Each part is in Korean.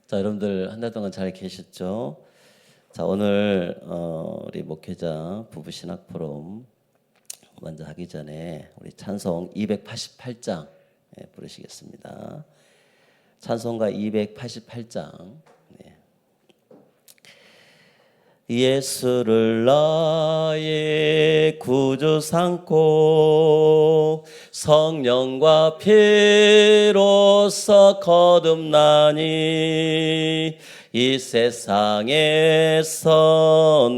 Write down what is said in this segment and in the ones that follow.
자, 여러분들 한 달 동안 잘 계셨죠? 자, 오늘 우리 목회자 부부 신학 포럼 먼저 하기 전에 우리 찬송 288장 부르시겠습니다. 찬송가 288장. 예수를 나의 구주 삼고 성령과 피로써 거듭나니 이 세상에서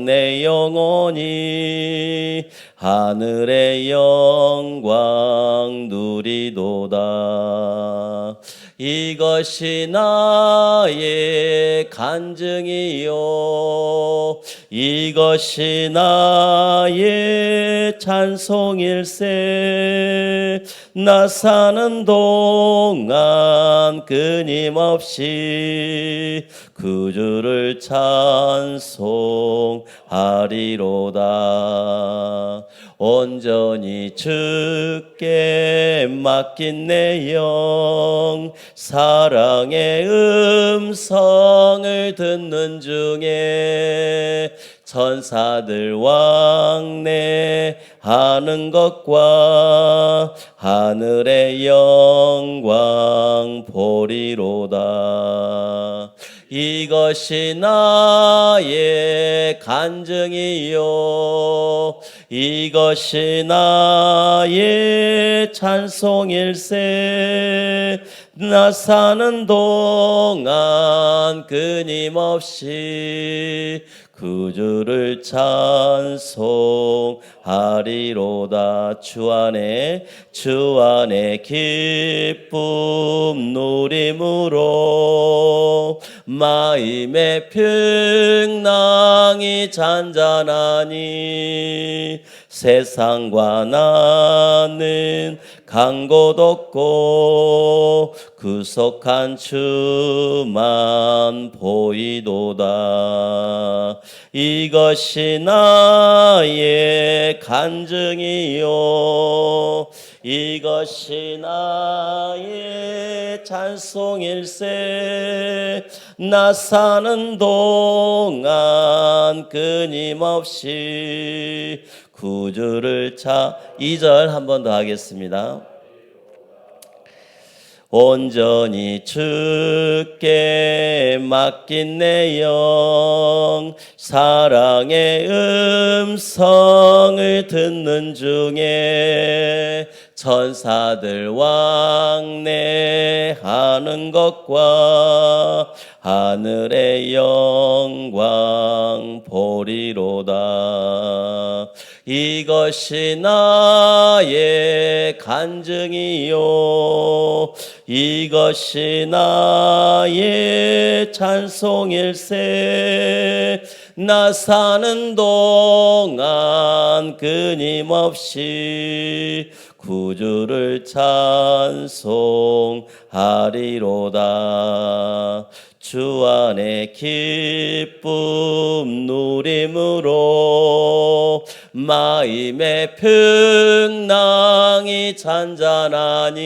내 영혼이 하늘의 영광 누리도다. 이것이 나의 간증이요 이것이 나의 찬송일세. 나 사는 동안 끊임없이 구주를 찬송하리로다. 온전히 주께 맡긴 내 영 사랑의 음성을 듣는 중에 천사들 왕래하는 것과 하늘의 영광 보리로다. 이것이 나의 간증이요 이것이 나의 찬송일세. 나 사는 동안 끊임없이 구주를 찬송하리로다. 주 안에 기쁨 누림으로 마음의 평강이 잔잔하니 세상과 나는 간 곳 없고 구속한 주만 보이도다. 이것이 나의 간증이요 이것이 나의 찬송일세. 나 사는 동안 끊임없이 구주를 2절 한 번 더 하겠습니다. 온전히 주께 맡긴 내 영 사랑의 음성을 듣는 중에 천사들 왕래하는 것과 하늘의 영광 보리로다. 이것이 나의 간증이요 이것이 나의 찬송일세. 나 사는 동안 끊임없이 구주를 찬송하리로다. 주 안에 기쁨 누림으로 마음의 평강이 잔잔하니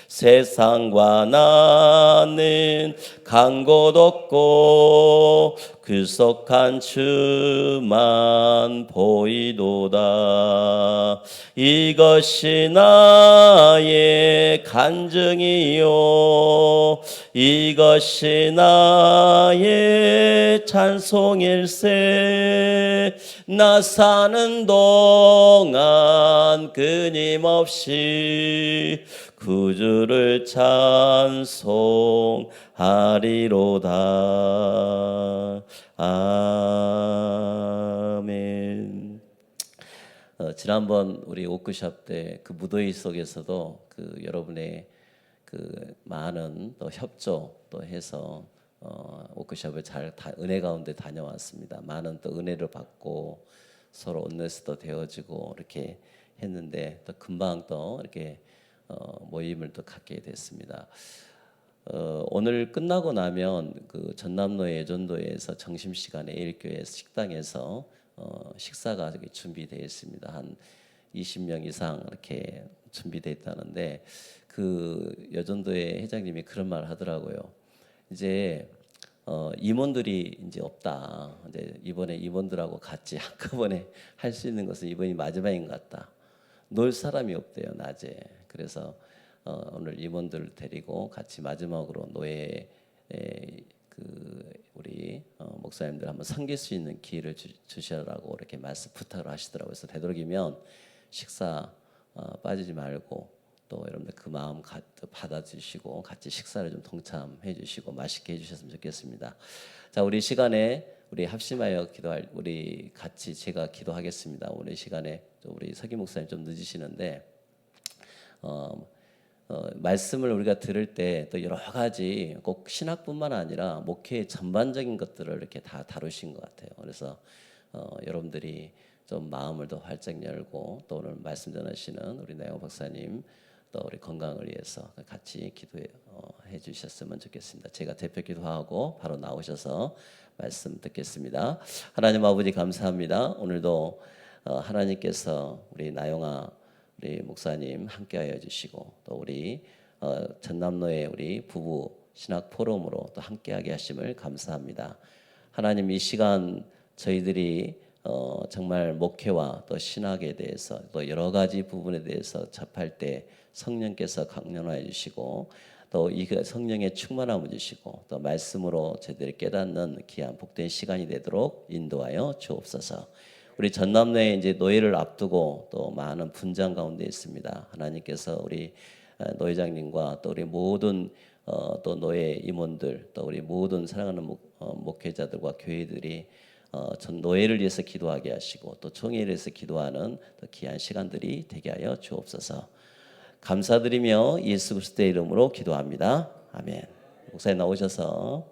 세상과 나는 간 곳 없고 구속한 주만 보이도다. 이것이 나의 간증이요 이것이 나의 찬송일세. 나 사는 동안 끊임없이 구주를 찬송하리로다. 아멘. 지난번 우리 워크숍 때 그 무더위 속에서도 그 여러분의 그 많은 또 협조 또 해서 워크숍을 잘 은혜 가운데 다녀왔습니다. 많은 또 은혜를 받고 서로 온네스도 되어지고 이렇게 했는데 또 금방 또 이렇게 모임을 또 갖게 됐습니다. 오늘 끝나고 나면 그 전남로의 예전도에서 점심시간에 일교회 식당에서 식사가 준비되어 있습니다. 한 20명 이상 이렇게 준비되어 있다는데 그 여전도의 회장님이 그런 말을 하더라고요. 이제 임원들이 이제 없다. 이제 이번에 임원들하고 같이 한꺼번에 할 수 있는 것은 이번이 마지막인 것 같다. 놀 사람이 없대요, 낮에. 그래서 오늘 임원들 데리고 같이 마지막으로 노예 그 우리 목사님들 한번 섬길 수 있는 기회를 주시라고 이렇게 말씀 부탁을 하시더라고요. 그래서 되도록이면 식사 빠지지 말고 또 여러분들 그 마음 받아주시고 같이 식사를 좀 동참해 주시고 맛있게 해주셨으면 좋겠습니다. 자, 우리 시간에 우리 합심하여 기도할 우리 같이 제가 기도하겠습니다. 오늘 시간에 우리 서기 목사님 좀 늦으시는데 말씀을 우리가 들을 때 또 여러 가지 꼭 신학뿐만 아니라 목회 전반적인 것들을 이렇게 다 다루신 것 같아요. 그래서 여러분들이 좀 마음을 더 활짝 열고 또 오늘 말씀 전하시는 우리 나영 박사님 또 우리 건강을 위해서 같이 기도해 주셨으면 좋겠습니다. 제가 대표 기도하고 바로 나오셔서 말씀 듣겠습니다. 하나님 아버지 감사합니다. 오늘도 하나님께서 우리 나영아 우리 목사님 함께하여 주시고 또 우리 전남로의 우리 부부 신학 포럼으로 또 함께하게 하심을 감사합니다. 하나님 이 시간 저희들이 정말 목회와 또 신학에 대해서 또 여러 가지 부분에 대해서 접할 때 성령께서 강론하여 주시고 또 이 성령의 충만함을 주시고 또 말씀으로 저희들이 깨닫는 귀한 복된 시간이 되도록 인도하여 주옵소서. 우리 전남로에 이제 노예를 앞두고 또 많은 분장 가운데 있습니다. 하나님께서 우리 노회장님과 또 우리 모든 또 노예 임원들 또 우리 모든 사랑하는 목회자들과 교회들이 전 노예를 위해서 기도하게 하시고 또 총회를 위해서 기도하는 또 귀한 시간들이 되게 하여 주옵소서. 감사드리며 예수 그리스도의 이름으로 기도합니다. 아멘. 목사님 나오셔서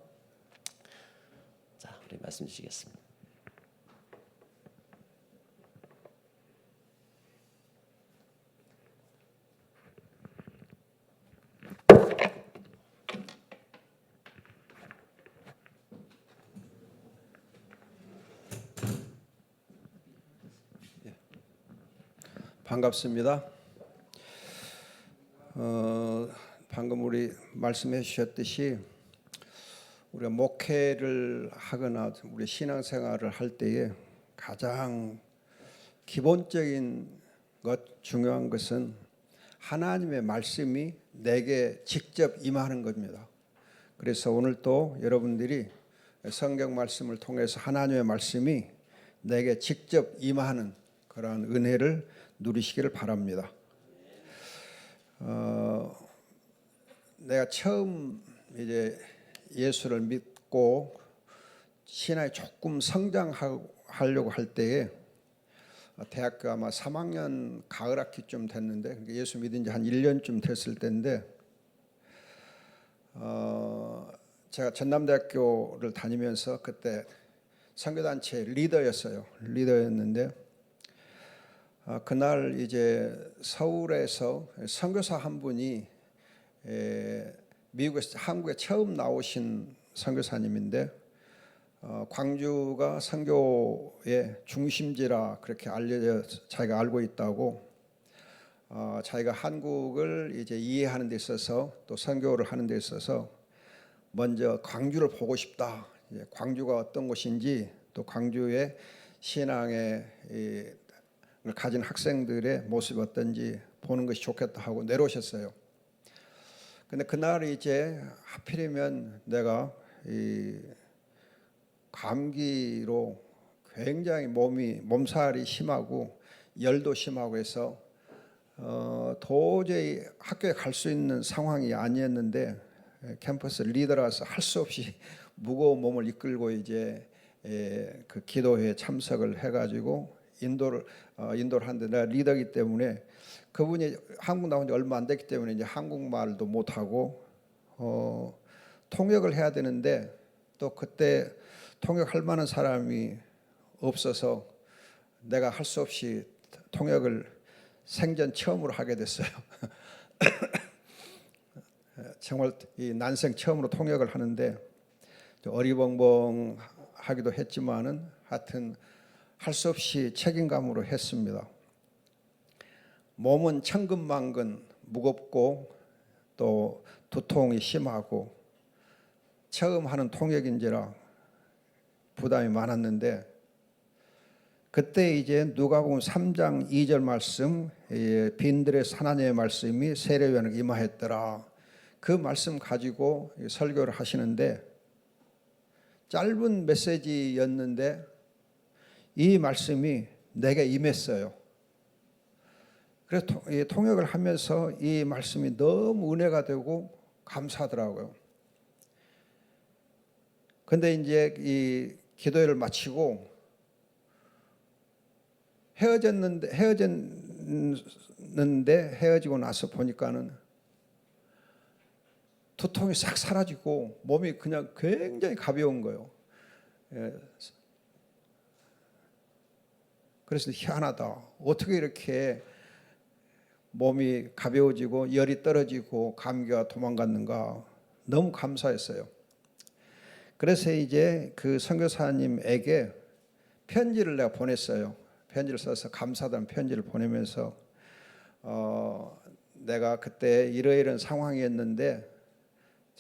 자 우리 말씀 주시겠습니다. 반갑습니다. 방금 우리 말씀해 주셨듯이 우리가 목회를 하거나 우리 신앙생활을 할 때에 가장 기본적인 중요한 것은 하나님의 말씀이 내게 직접 임하는 겁니다. 그래서 오늘 또 여러분들이 성경 말씀을 통해서 하나님의 말씀이 내게 직접 임하는 그러한 은혜를 누리시기를 바랍니다. 내가 처음 이제 예수를 믿고 신앙에 조금 성장하려고 할 때에 대학교 아마 3학년 가을 학기쯤 됐는데 예수 믿은 지 한 1년쯤 됐을 때인데 제가 전남대학교를 다니면서 그때 선교단체 리더였는데 그날 이제 서울에서 선교사 한 분이 미국에서 한국에 처음 나오신 선교사님인데 광주가 선교의 중심지라 그렇게 알려져 자기가 알고 있다고 자기가 한국을 이제 이해하는 데 있어서 또 선교를 하는 데 있어서 먼저 광주를 보고 싶다. 광주가 어떤 곳인지 또 광주의 신앙의 가진 학생들의 모습이 어떤지 보는 것이 좋겠다 하고 내려오셨어요. 근데 그날 이제 하필이면 내가 이 감기로 굉장히 몸살이 심하고 열도 심하고 해서 도저히 학교에 갈 수 있는 상황이 아니었는데 캠퍼스 리더라서 할 수 없이 무거운 몸을 이끌고 이제 그 기도회에 참석을 해가지고 인도를 하는데 내가 리더이기 때문에 그분이 한국 나온 지 얼마 안 됐기 때문에 이제 한국말도 못하고 통역을 해야 되는데 또 그때 통역할 만한 사람이 없어서 내가 할 수 없이 통역을 생전 처음으로 하게 됐어요. 정말 이 난생 처음으로 통역을 하는데 어리벙벙하기도 했지만은 하여튼 할 수 없이 책임감으로 했습니다. 몸은 천근만근 무겁고 또 두통이 심하고 처음 하는 통역인지라 부담이 많았는데 그때 이제 누가복음 3장 2절 말씀, 빈들의 하나님의 말씀이 세례요한에게 임하였더라. 그 말씀 가지고 설교를 하시는데 짧은 메시지였는데 이 말씀이 내게 임했어요. 그래서 통역을 하면서 이 말씀이 너무 은혜가 되고 감사하더라고요. 근데 이제 이 기도회를 마치고 헤어지고 나서 보니까는 두통이 싹 사라지고 몸이 그냥 굉장히 가벼운 거예요. 그래서 희한하다. 어떻게 이렇게 몸이 가벼워지고 열이 떨어지고 감기가 도망갔는가. 너무 감사했어요. 그래서 이제 그 선교사님에게 편지를 내가 보냈어요. 편지를 써서 감사하다는 편지를 보내면서 내가 그때 이러이러한 상황이었는데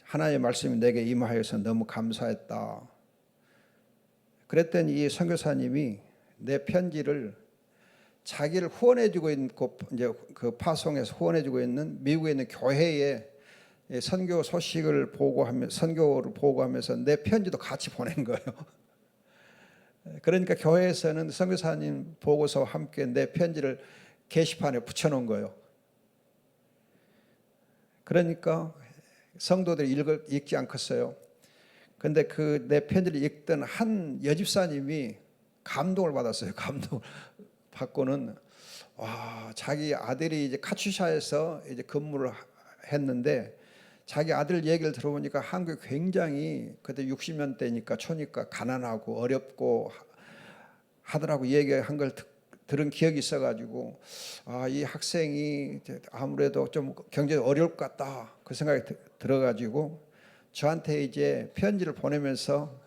하나님의 말씀이 내게 임하여서 너무 감사했다. 그랬더니 이 선교사님이 내 편지를 자기를 후원해주고 있는 이제 그 파송에서 후원해주고 있는 미국에 있는 교회에 선교 소식을 보고하며 선교를 보고하면서 내 편지도 같이 보낸 거예요. 그러니까 교회에서는 선교사님 보고서와 함께 내 편지를 게시판에 붙여놓은 거예요. 그러니까 성도들이 읽지 않겠어요. 근데 그 내 편지를 읽던 한 여집사님이 감동을 받았어요. 감동을 받고는 자기 아들이 이제 카츄샤에서 이제 근무를 했는데 자기 아들 얘기를 들어보니까 한국이 굉장히 그때 60년대니까 초니까 가난하고 어렵고 하더라고. 얘기한 걸 들은 기억이 있어가지고 이 학생이 아무래도 좀 경제가 어려울 것 같다 그 생각이 들어가지고 저한테 이제 편지를 보내면서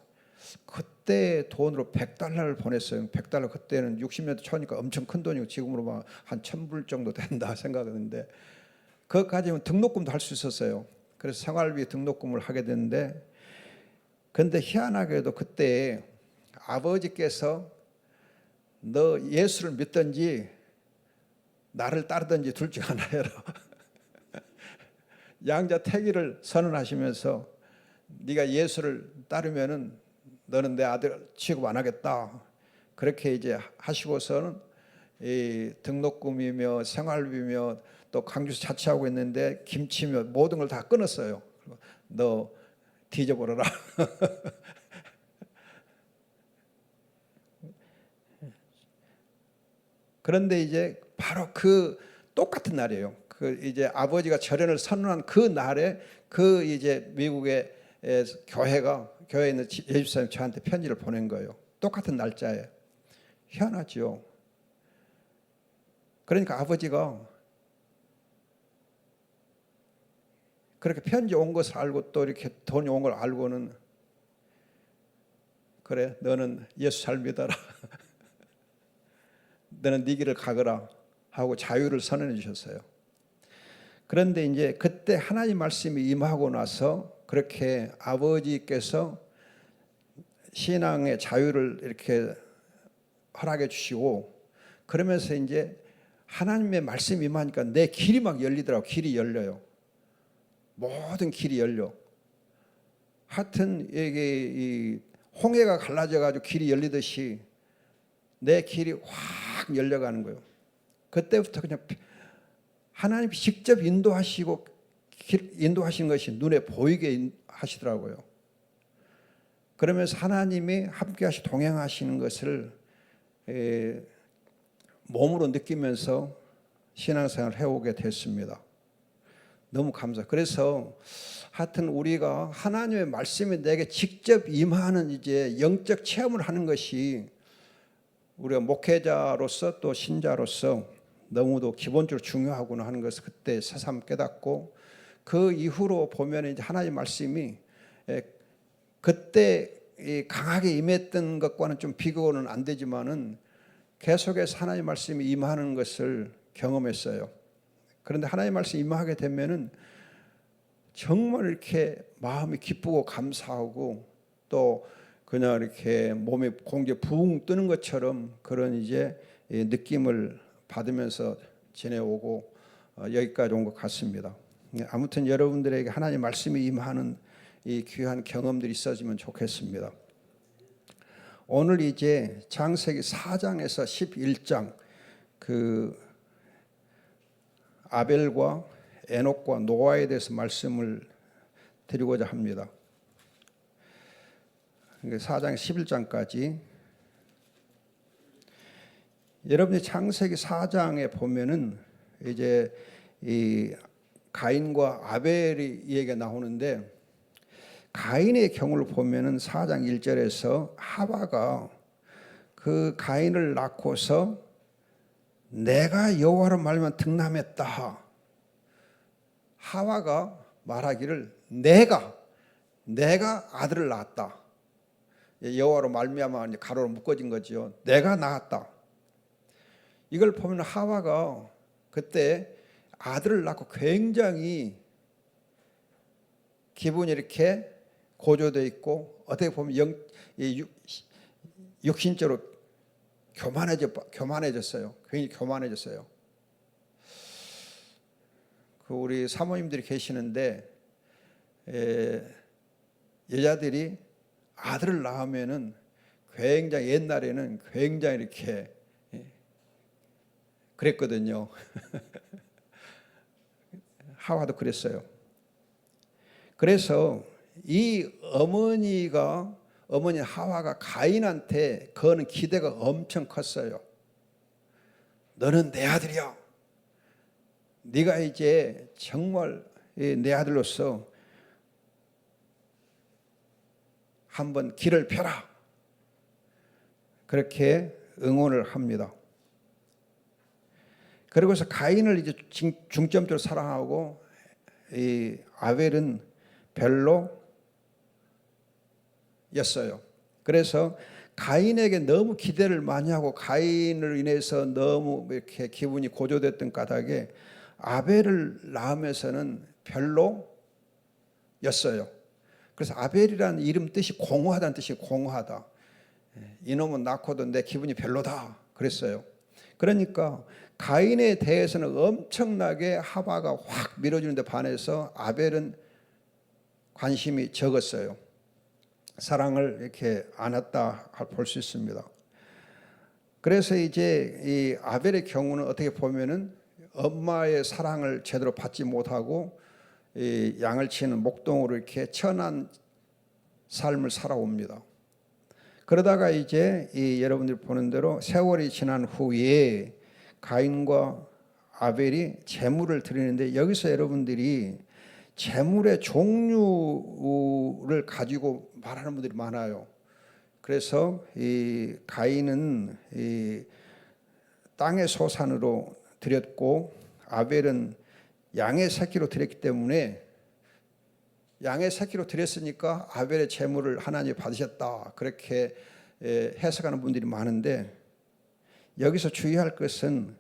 그때 돈으로 $100를 보냈어요. $100 그때는 60년대 초니까 엄청 큰 돈이고 지금으로 한 1,000불 정도 된다 생각하는데 그것까지는 등록금도 할 수 있었어요. 그래서 생활비 등록금을 하게 됐는데 근데 희한하게도 그때 아버지께서 너 예수를 믿든지 나를 따르든지 둘 중 하나 해라. 양자택일을 선언하시면서 네가 예수를 따르면은 너는 내 아들 취급 안 하겠다. 그렇게 이제 하시고서는 이 등록금이며 생활비며 또 강주에서 자취하고 있는데 김치며 모든 걸 다 끊었어요. 너 뒤져버려라. 그런데 이제 바로 그 똑같은 날이에요. 그 이제 아버지가 절연을 선언한 그 날에 그 이제 미국의 교회에 있는 예집사님 저한테 편지를 보낸 거예요. 똑같은 날짜에. 희한하죠. 그러니까 아버지가 그렇게 편지 온 것을 알고 또 이렇게 돈이 온 걸 알고는 그래 너는 예수 잘 믿어라. 너는 네 길을 가거라 하고 자유를 선언해 주셨어요. 그런데 이제 그때 하나님 말씀이 임하고 나서 그렇게 아버지께서 신앙의 자유를 이렇게 허락해 주시고 그러면서 이제 하나님의 말씀이 임하니까 내 길이 막 열리더라고. 길이 열려요. 모든 길이 열려. 하여튼 이게 이 홍해가 갈라져 가지고 길이 열리듯이 내 길이 확 열려가는 거예요. 그때부터 그냥 하나님이 직접 인도하시고 인도하신 것이 눈에 보이게 하시더라고요. 그러면서 하나님이 함께하시 동행하시는 것을 몸으로 느끼면서 신앙생활을 해오게 됐습니다. 너무 감사. 그래서 하여튼 우리가 하나님의 말씀이 내게 직접 임하는 이제 영적 체험을 하는 것이 우리가 목회자로서 또 신자로서 너무도 기본적으로 중요하구나 하는 것을 그때 새삼 깨닫고 그 이후로 보면 이제 하나님의 말씀이 그때 강하게 임했던 것과는 좀 비교는 안 되지만은 계속해서 하나님의 말씀이 임하는 것을 경험했어요. 그런데 하나님의 말씀이 임하게 되면은 정말 이렇게 마음이 기쁘고 감사하고 또 그냥 이렇게 몸에 공기 붕 뜨는 것처럼 그런 이제 느낌을 받으면서 지내오고 여기까지 온 것 같습니다. 아무튼 여러분들에게 하나님 말씀이 임하는 이 귀한 경험들이 있어지면 좋겠습니다. 오늘 이제 창세기 4장에서 11장 그 아벨과 에녹과 노아에 대해서 말씀을 드리고자 합니다. 4장 11장까지 여러분이 창세기 4장에 보면은 이제 이 가인과 아벨이 얘기가 나오는데 가인의 경우를 보면은 4장 1절에서 하와가 그 가인을 낳고서 내가 여호와로 말미암아 득남했다. 하와가 말하기를 내가 아들을 낳았다. 여호와로 말미암아 가로로 묶어진 거죠. 내가 낳았다. 이걸 보면 하와가 그때 아들을 낳고 굉장히 기분이 이렇게 고조되어 있고 어떻게 보면 육신적으로 교만해졌어요. 굉장히 교만해졌어요. 그 우리 사모님들이 계시는데 여자들이 아들을 낳으면은 굉장히 옛날에는 굉장히 이렇게 그랬거든요. 하와도 그랬어요. 그래서 이 어머니 하와가 가인한테 거는 기대가 엄청 컸어요. 너는 내 아들이야. 네가 이제 정말 내 아들로서 한번 길을 펴라. 그렇게 응원을 합니다. 그리고서 가인을 이제 중점적으로 사랑하고 이 아벨은 별로였어요. 그래서 가인에게 너무 기대를 많이 하고 가인을 인해서 너무 이렇게 기분이 고조됐던 까닭에 아벨을 낳으면서는 별로였어요. 그래서 아벨이라는 이름 뜻이 공허하다는 뜻이 공허하다. 이놈은 낳고도 내 기분이 별로다 그랬어요. 그러니까 가인에 대해서는 엄청나게 하와가 확 밀어주는데 반해서 아벨은 관심이 적었어요. 사랑을 이렇게 안 했다 볼 수 있습니다. 그래서 이제 이 아벨의 경우는 어떻게 보면은 엄마의 사랑을 제대로 받지 못하고 이 양을 치는 목동으로 이렇게 천한 삶을 살아옵니다. 그러다가 이제 이 여러분들이 보는 대로 세월이 지난 후에 가인과 아벨이 제물을 드리는데 여기서 여러분들이 제물의 종류를 가지고 말하는 분들이 많아요. 그래서 이 가인은 이 땅의 소산으로 드렸고 아벨은 양의 새끼로 드렸기 때문에 양의 새끼로 드렸으니까 아벨의 제물을 하나님이 받으셨다. 그렇게 해석하는 분들이 많은데 여기서 주의할 것은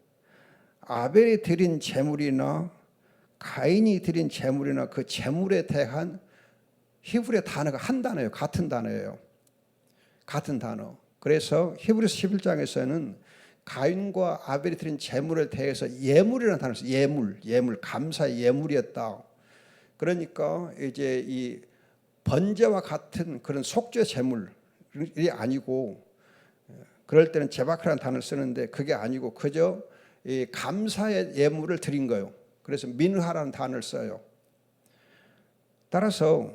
아벨이 드린 제물이나 가인이 드린 제물이나 그 제물에 대한 히브리 단어가 한 단어예요. 같은 단어예요. 같은 단어. 그래서 히브리서 11장에서는 가인과 아벨이 드린 제물에 대해서 예물이라는 단어를 써요. 예물, 감사의 예물이었다. 그러니까 이제 이 번제와 같은 그런 속죄 제물이 아니고 그럴 때는 제바크라는 단어를 쓰는데 그게 아니고 그저 이 감사의 예물을 드린 거예요. 그래서 민하라는 단어를 써요. 따라서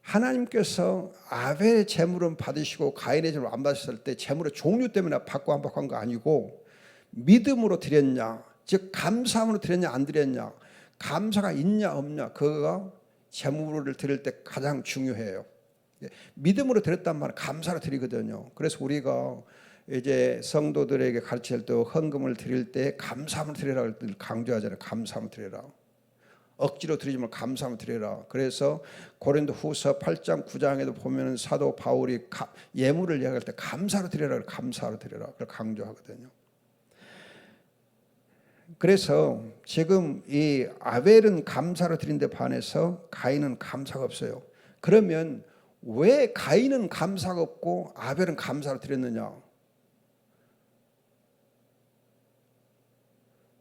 하나님께서 아벨의 제물은 받으시고 가인의 제물을 안 받으셨을 때 제물의 종류 때문에 받고 안 받고 한 거 아니고 믿음으로 드렸냐, 즉 감사함으로 드렸냐 안 드렸냐, 감사가 있냐 없냐, 그거가 제물을 드릴 때 가장 중요해요. 믿음으로 드렸단 말은 감사로 드리거든요. 그래서 우리가 이제 성도들에게 가르칠 때 헌금을 드릴 때 감사함을 드리라고 강조하잖아요. 감사함을 드리라. 억지로 드리지 말고 감사함을 드리라. 그래서 고린도후서 8장 9장에도 보면은 사도 바울이 예물을 이야기할 때 감사로 드리라, 감사로 드리라. 그걸 강조하거든요. 그래서 지금 이 아벨은 감사로 드린 데 반해서 가인은 감사가 없어요. 그러면 왜 가인은 감사가 없고 아벨은 감사로 드렸느냐?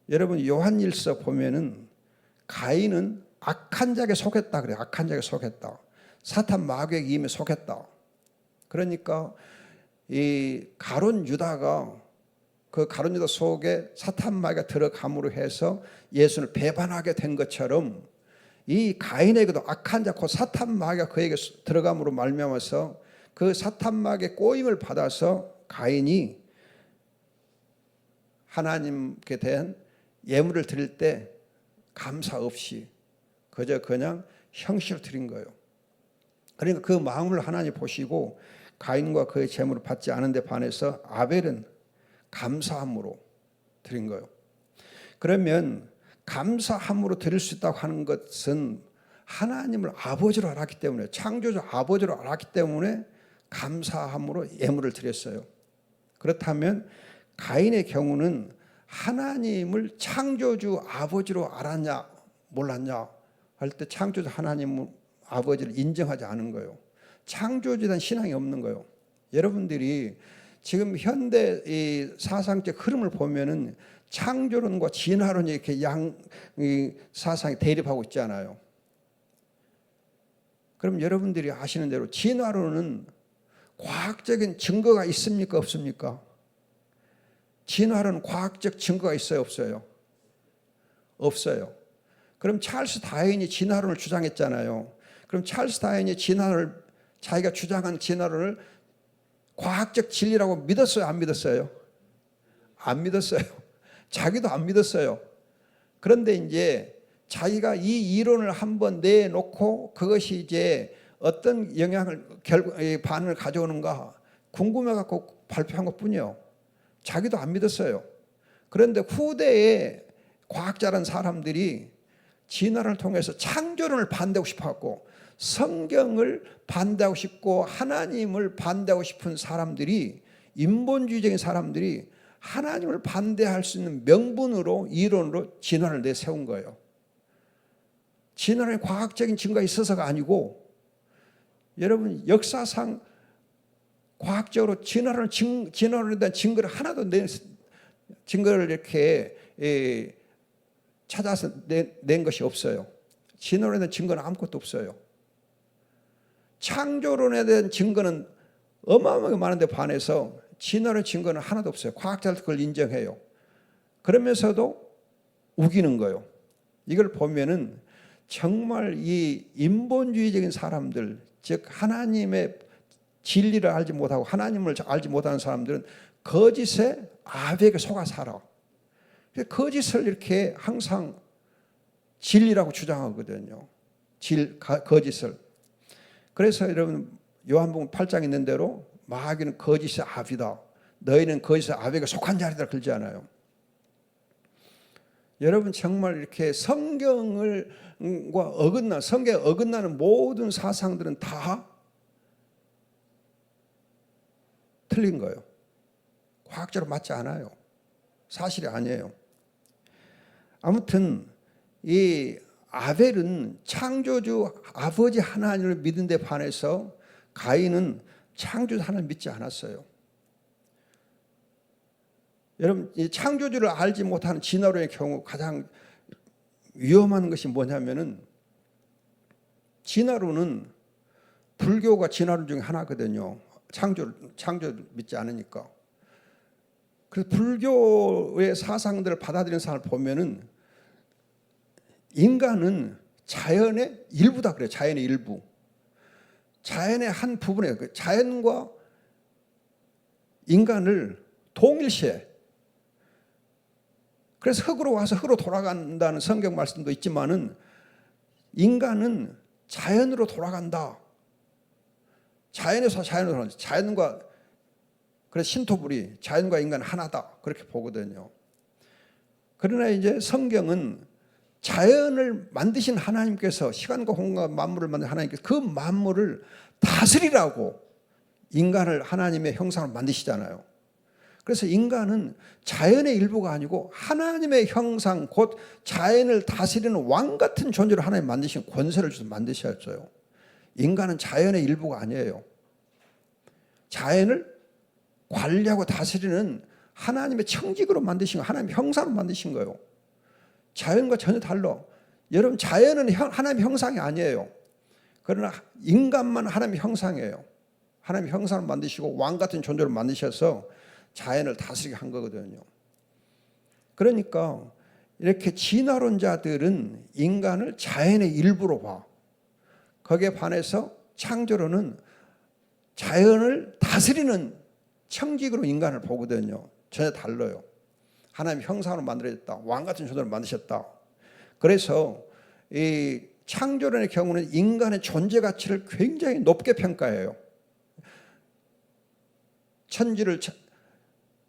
여러분 요한일서 보면은 가인은 악한 자에게 속했다 그래요. 악한 자에게 속했다. 사탄 마귀에게 이미 속했다. 그러니까 이 가룟 유다가 그 가룟 유다 속에 사탄 마귀가 들어감으로 해서 예수를 배반하게 된 것처럼 이 가인에게도 악한 자 곧 사탄 마귀가 그에게 들어감으로 말미암아서 그 사탄 마귀의 꼬임을 받아서 가인이 하나님께 대한 예물을 드릴 때 감사 없이 그저 그냥 형식을 드린 거예요. 그러니까 그 마음을 하나님 보시고 가인과 그의 제물을 받지 않은 데 반해서 아벨은 감사함으로 드린 거예요. 그러면 감사함으로 드릴 수 있다고 하는 것은 하나님을 아버지로 알았기 때문에, 창조주 아버지로 알았기 때문에 감사함으로 예물을 드렸어요. 그렇다면 가인의 경우는 하나님을 창조주 아버지로 알았냐 몰랐냐 할 때 창조주 하나님 아버지를 인정하지 않은 거예요. 창조주에 대한 신앙이 없는 거예요. 여러분들이 지금 현대 이 사상적 흐름을 보면은 창조론과 진화론이 이렇게 이 사상이 대립하고 있잖아요. 그럼 여러분들이 아시는 대로 진화론은 과학적인 증거가 있습니까? 없습니까? 진화론은 과학적 증거가 있어요? 없어요? 없어요. 그럼 찰스 다윈이 진화론을 주장했잖아요. 그럼 찰스 다윈이 진화론을 자기가 주장한 진화론을 과학적 진리라고 믿었어요? 안 믿었어요? 안 믿었어요. 자기도 안 믿었어요. 그런데 이제 자기가 이 이론을 한번 내놓고 그것이 이제 어떤 영향을 반응을 가져오는가 궁금해 갖고 발표한 것뿐이요. 자기도 안 믿었어요. 그런데 후대에 과학자란 사람들이 진화를 통해서 창조론을 반대하고 싶었고 성경을 반대하고 싶고 하나님을 반대하고 싶은 사람들이, 인본주의적인 사람들이 하나님을 반대할 수 있는 명분으로, 이론으로 진화를 내세운 거예요. 진화는 과학적인 증거가 있어서가 아니고, 여러분 역사상 과학적으로 진화론에 대한 증거를 하나도 증거를 이렇게 찾아서 낸 것이 없어요. 진화론에 대한 증거는 아무것도 없어요. 창조론에 대한 증거는 어마어마하게 많은데 반해서 진화론의 증거는 하나도 없어요. 과학자들 그걸 인정해요. 그러면서도 우기는 거예요. 이걸 보면은 정말 이 인본주의적인 사람들, 즉 하나님의 진리를 알지 못하고 하나님을 알지 못하는 사람들은 거짓에 아베에게 속아 살아. 거짓을 이렇게 항상 진리라고 주장하거든요. 거짓을. 그래서 여러분 요한복음 8장 있는 대로 마귀는 거짓의 아비다. 너희는 거짓의 아비에게 속한 자리다 그러지 않아요. 여러분 정말 이렇게 성경에 어긋나는 모든 사상들은 다 틀린 거예요. 과학적으로 맞지 않아요. 사실이 아니에요. 아무튼 이 아벨은 창조주 아버지 하나님을 믿는 데 반해서 가인은 창조주 하나님을 믿지 않았어요. 여러분 이 창조주를 알지 못하는 진화론의 경우 가장 위험한 것이 뭐냐면은, 진화론은 불교가 진화론 중에 하나거든요. 창조를 믿지 않으니까. 그래서 불교의 사상들을 받아들이는 사람을 보면은 인간은 자연의 일부다 그래요. 자연의 일부. 자연의 한 부분이에요. 자연과 인간을 동일시해. 그래서 흙으로 와서 흙으로 돌아간다는 성경 말씀도 있지만은 인간은 자연으로 돌아간다. 자연에서 자연으로 돌아간다. 자연과, 그래서 신토불이 자연과 인간 하나다 그렇게 보거든요. 그러나 이제 성경은 자연을 만드신 하나님께서, 시간과 공간 만물을 만든 하나님께서 그 만물을 다스리라고 인간을 하나님의 형상으로 만드시잖아요. 그래서 인간은 자연의 일부가 아니고 하나님의 형상 곧 자연을 다스리는 왕 같은 존재로 하나님 만드신 권세를 주셔서 만드셨어요. 인간은 자연의 일부가 아니에요. 자연을 관리하고 다스리는 하나님의 청직으로 만드신 거, 하나님의 형상으로 만드신 거예요. 자연과 전혀 달라. 여러분, 자연은 하나님의 형상이 아니에요. 그러나 인간만 하나님의 형상이에요. 하나님의 형상을 만드시고 왕 같은 존재로 만드셔서 자연을 다스리게 한 거거든요. 그러니까 이렇게 진화론자들은 인간을 자연의 일부로 봐. 거기에 반해서 창조론은 자연을 다스리는 청직으로 인간을 보거든요. 전혀 달라요. 하나님의 형상으로 만들어졌다. 왕 같은 존재로 만드셨다. 그래서 이 창조론의 경우는 인간의 존재 가치를 굉장히 높게 평가해요. 천지를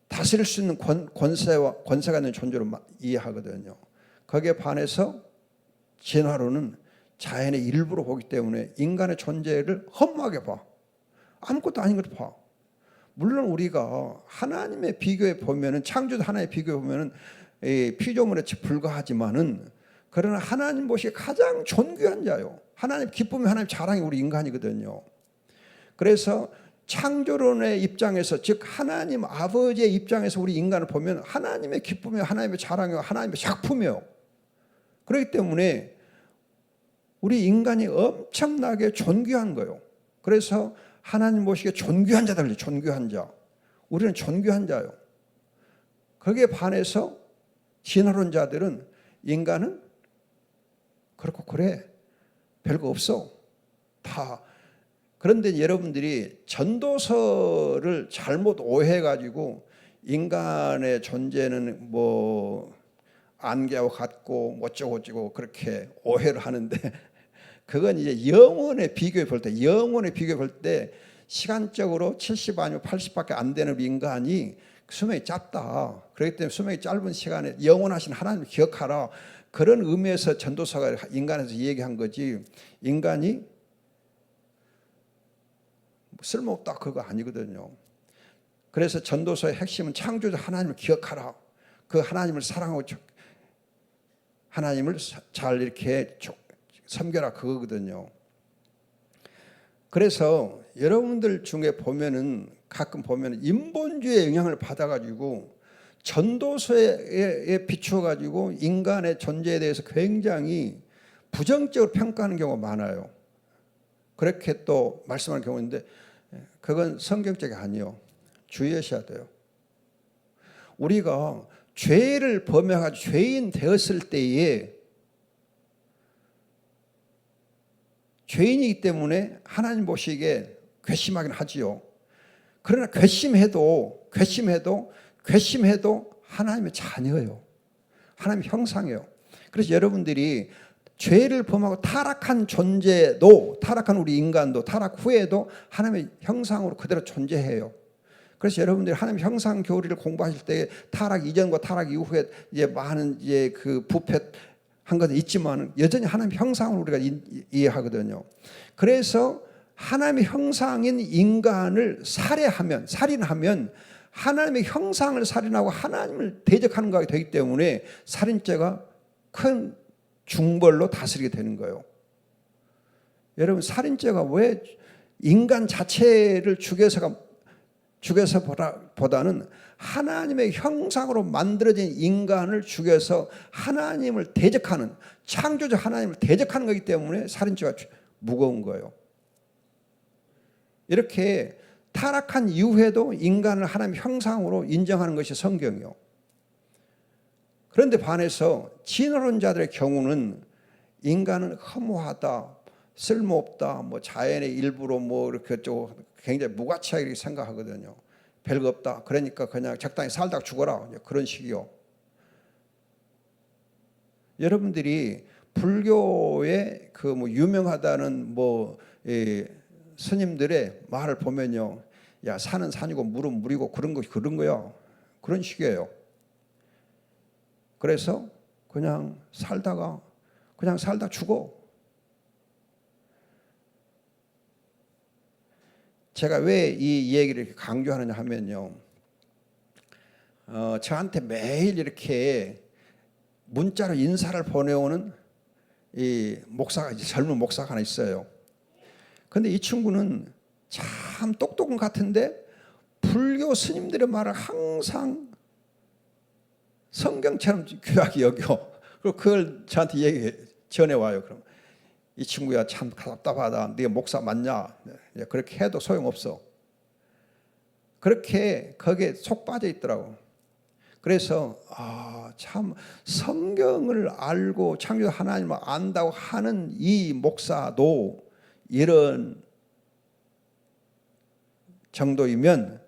다스릴 수 있는 권세가 있는 존재로 이해하거든요. 거기에 반해서 진화론은 자연의 일부로 보기 때문에 인간의 존재를 허무하게 봐. 아무것도 아닌 걸 봐. 물론 우리가 하나님의 비교에 보면은, 창조도 하나의 비교에 보면은 피조물에 불과하지만은, 그러나 하나님 보시기에 가장 존귀한 자요. 하나님 기쁨이, 하나님 자랑이 우리 인간이거든요. 그래서 창조론의 입장에서, 즉 하나님 아버지의 입장에서 우리 인간을 보면 하나님의 기쁨이, 하나님의 자랑이, 하나님의 작품이요. 그렇기 때문에 우리 인간이 엄청나게 존귀한 거예요. 그래서 하나님 보시기에 존귀한 자들, 존귀한 자. 우리는 존귀한 자요. 거기에 반해서 진화론자들은 인간은 그렇고 그래, 별거 없어, 다. 그런데 여러분들이 전도서를 잘못 오해해가지고 인간의 존재는 뭐 안개와 같고 어쩌고저쩌고 그렇게 오해를 하는데, 그건 이제 영혼의 비교에 볼 때, 시간적으로 70 아니면 80밖에 안 되는 인간이 수명이 짧다. 그렇기 때문에 수명이 짧은 시간에 영원하신 하나님을 기억하라. 그런 의미에서 전도서가 인간에서 얘기한 거지, 인간이 쓸모없다 그거 아니거든요. 그래서 전도서의 핵심은 창조주 하나님을 기억하라. 그 하나님을 사랑하고 하나님을 잘 이렇게 섬겨라 그거거든요. 그래서 여러분들 중에 보면은, 가끔 보면은 인본주의의 영향을 받아가지고 전도서에 비추어가지고 인간의 존재에 대해서 굉장히 부정적으로 평가하는 경우가 많아요. 그렇게 또 말씀하는 경우가 있는데, 그건 성경적이 아니요. 주의하셔야 돼요. 우리가 죄를 범해가지고 죄인 되었을 때에, 죄인이기 때문에 하나님 보시기에 괘씸하긴 하지요. 그러나 괘씸해도 하나님의 자녀예요. 하나님의 형상이에요. 그래서 여러분들이 죄를 범하고 타락한 존재도, 타락한 우리 인간도 타락 후에도 하나님의 형상으로 그대로 존재해요. 그래서 여러분들이 하나님의 형상 교리를 공부하실 때 타락 이전과 타락 이후에 이제 많은 이제 그 부패한 것은 있지만 여전히 하나님의 형상으로 우리가 이해하거든요. 그래서 하나님의 형상인 인간을 살인하면 하나님의 형상을 살인하고 하나님을 대적하는 것이 되기 때문에 살인죄가 큰 중벌로 다스리게 되는 거예요. 여러분, 살인죄가 왜 인간 자체를 죽여서보다는 하나님의 형상으로 만들어진 인간을 죽여서 하나님을 대적하는, 창조주 하나님을 대적하는 것이기 때문에 살인죄가 무거운 거예요. 이렇게 타락한 이후에도 인간을 하나님의 형상으로 인정하는 것이 성경이요. 그런데 반해서 진화론자들의 경우는 인간은 허무하다, 쓸모없다, 뭐 자연의 일부로 뭐 이렇게 좀 굉장히 무가치하게 생각하거든요. 별거 없다. 그러니까 그냥 적당히 살다가 죽어라. 그런 식이요. 여러분들이 불교의 그 뭐 유명하다는 뭐 스님들의 말을 보면요, 야, 산은 산이고 물은 물이고 그런 거야. 그런 식이에요. 그래서 그냥 살다가 죽어. 제가 왜 이 얘기를 이렇게 강조하느냐 하면요, 저한테 매일 이렇게 문자로 인사를 보내오는 이 목사가 이제 젊은 목사가 하나 있어요. 근데 이 친구는 참 똑똑한 것 같은데 불교 스님들의 말을 항상 성경처럼 귀하게 여겨. 그리고 그걸 저한테 전해와요. 그럼 이 친구야 참 답답하다. 네가 목사 맞냐? 그렇게 해도 소용없어. 그렇게 거기에 속 빠져 있더라고. 그래서 참 성경을 알고 창조 하나님을 안다고 하는 이 목사도 이런 정도이면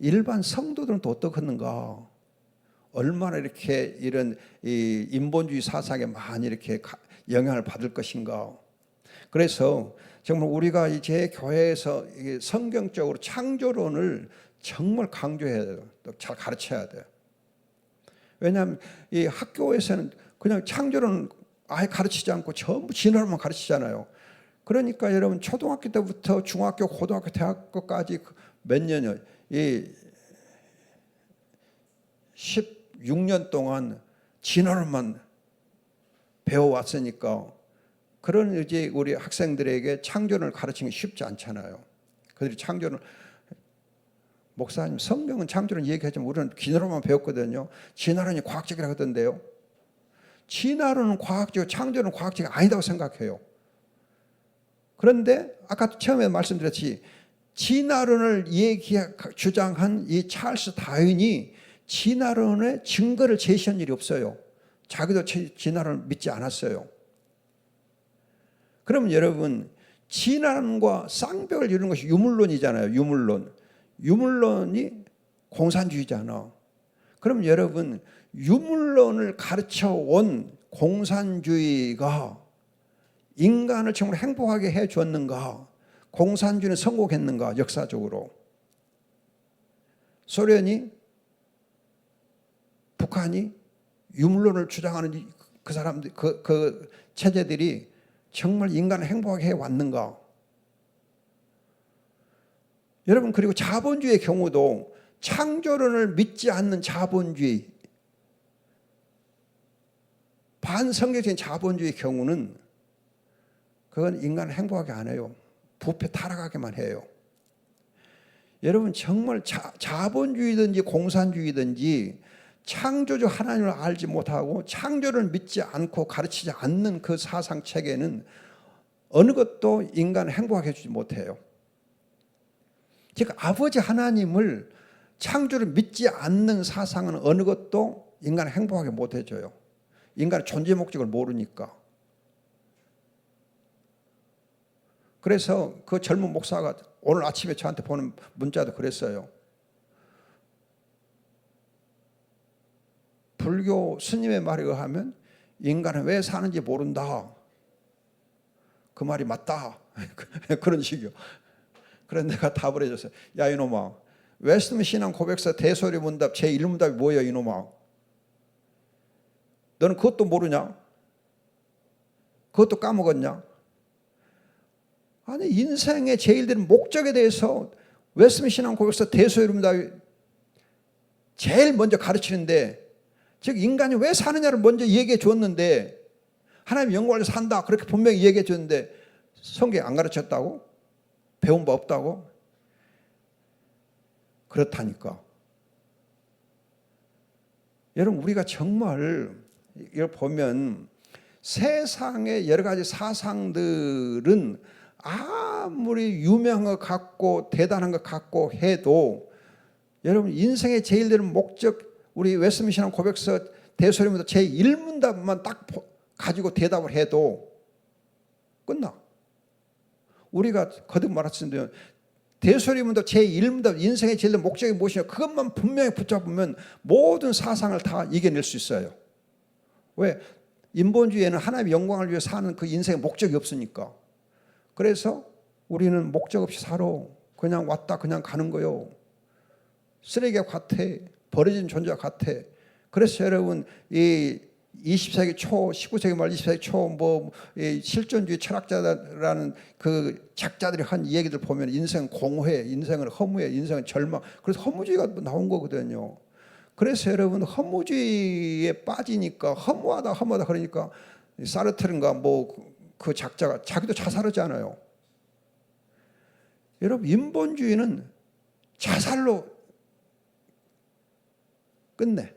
일반 성도들은 또 어떻겠는가? 얼마나 이렇게 이런 이 인본주의 사상에 많이 이렇게 영향을 받을 것인가? 그래서 정말 우리가 이제 교회에서 성경적으로 창조론을 정말 강조해야 돼요. 또 잘 가르쳐야 돼요. 왜냐하면 이 학교에서는 그냥 창조론은 아예 가르치지 않고 전부 진화론만 가르치잖아요. 그러니까 여러분 초등학교 때부터 중학교, 고등학교, 대학교까지 몇 년이요? 이 16년 동안 진화론만 배워왔으니까 그런 이제 우리 학생들에게 창조론을 가르치는 게 쉽지 않잖아요. 그들이 창조론 목사님 성경은 창조론 얘기하지만 우리는 진화론만 배웠거든요. 진화론이 과학적이라고 하던데요. 진화론은 과학적, 창조론은 과학적이 아니다고 생각해요. 그런데 아까 처음에 말씀드렸지 진화론을 주장한 이 찰스 다윈이 진화론의 증거를 제시한 일이 없어요. 자기도 진화론을 믿지 않았어요. 그러면 여러분 진화론과 쌍벽을 이루는 것이 유물론이잖아요. 유물론이 공산주의잖아. 그럼 여러분 유물론을 가르쳐온 공산주의가 인간을 정말 행복하게 해줬는가? 공산주의는 성공했는가? 역사적으로 소련이 북한이 유물론을 주장하는 그 사람들 그 체제들이 정말 인간을 행복하게 해왔는가? 여러분 그리고 자본주의의 경우도 창조론을 믿지 않는 자본주의 반성경적인 자본주의의 경우는 그건 인간을 행복하게 안 해요. 부패 타락하게만 해요. 여러분 정말 자본주의든지 공산주의든지 창조주 하나님을 알지 못하고 창조를 믿지 않고 가르치지 않는 그 사상 체계는 어느 것도 인간을 행복하게 해주지 못해요. 즉 아버지 하나님을 창조를 믿지 않는 사상은 어느 것도 인간을 행복하게 못 해줘요. 인간의 존재 목적을 모르니까. 그래서 그 젊은 목사가 오늘 아침에 저한테 보낸 문자도 그랬어요. 불교 스님의 말에 의하면 인간은 왜 사는지 모른다. 그 말이 맞다. 그런 식이요. 그래서 내가 답을 해줬어요. 야 이놈아, 웨스트민스터 신앙 고백서 대소리 문답 제1문답이 뭐예요 이놈아? 너는 그것도 모르냐? 그것도 까먹었냐? 아니 인생의 제일 된 목적에 대해서 웨스트민스터 신앙 고백서 대소리 문답이 제일 먼저 가르치는데, 즉 인간이 왜 사느냐를 먼저 얘기해 줬는데, 하나님 영광을 산다 그렇게 분명히 얘기해 줬는데 성경 안 가르쳤다고? 배운 바 없다고? 그렇다니까. 여러분 우리가 정말 이걸 보면 세상의 여러 가지 사상들은 아무리 유명한 것 같고 대단한 것 같고 해도 여러분 인생의 제일 되는 목적, 우리 웨스트민스터 신앙 고백서 대소리문답 제1문답만 딱 가지고 대답을 해도 끝나. 우리가 거듭 말했습니다. 대소리문답 제1문답 인생의 제일 목적이 무엇이냐 그것만 분명히 붙잡으면 모든 사상을 다 이겨낼 수 있어요. 왜? 인본주의에는 하나님의 영광을 위해 사는 그 인생의 목적이 없으니까. 그래서 우리는 목적 없이 살아. 그냥 왔다 그냥 가는 거요. 쓰레기 같아. 버려진 존재 같아. 그래서 여러분 이 20세기 초, 19세기 말 20세기 초 실존주의 철학자라는 그 작자들이 한 얘기들 보면 인생 공허해, 인생은 허무해, 인생은 절망. 그래서 허무주의가 나온 거거든요. 그래서 여러분 허무주의에 빠지니까 허무하다 그러니까 사르트르인가 뭐 그 작자가 자기도 자살하잖아요. 여러분 인본주의는 자살로 끝내.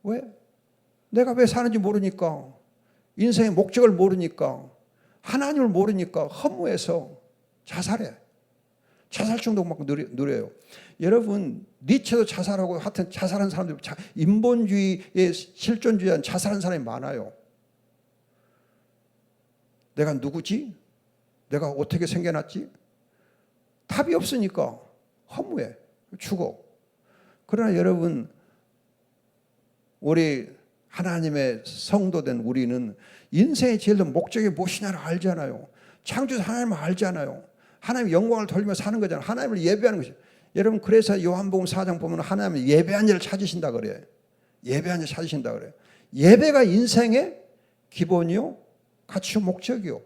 왜? 내가 왜 사는지 모르니까, 인생의 목적을 모르니까, 하나님을 모르니까 허무해서 자살해. 자살 충동 막 누려요. 여러분 니체도 자살하고 하여튼 자살한 사람들, 인본주의의 실존주의한 자살한 사람이 많아요. 내가 누구지? 내가 어떻게 생겨났지? 답이 없으니까 허무해. 죽어. 그러나 여러분 우리 하나님의 성도된 우리는 인생의 제일 목적이 무엇이냐를 알잖아요. 창조주 하나님을 알잖아요. 하나님의 영광을 돌리며 사는 거잖아요. 하나님을 예배하는 것이죠. 여러분 그래서 요한복음 4장 보면 하나님을 예배한 일을 찾으신다 그래요. 예배한 일을 찾으신다 그래요. 예배가 인생의 기본이요, 가치요, 목적이요.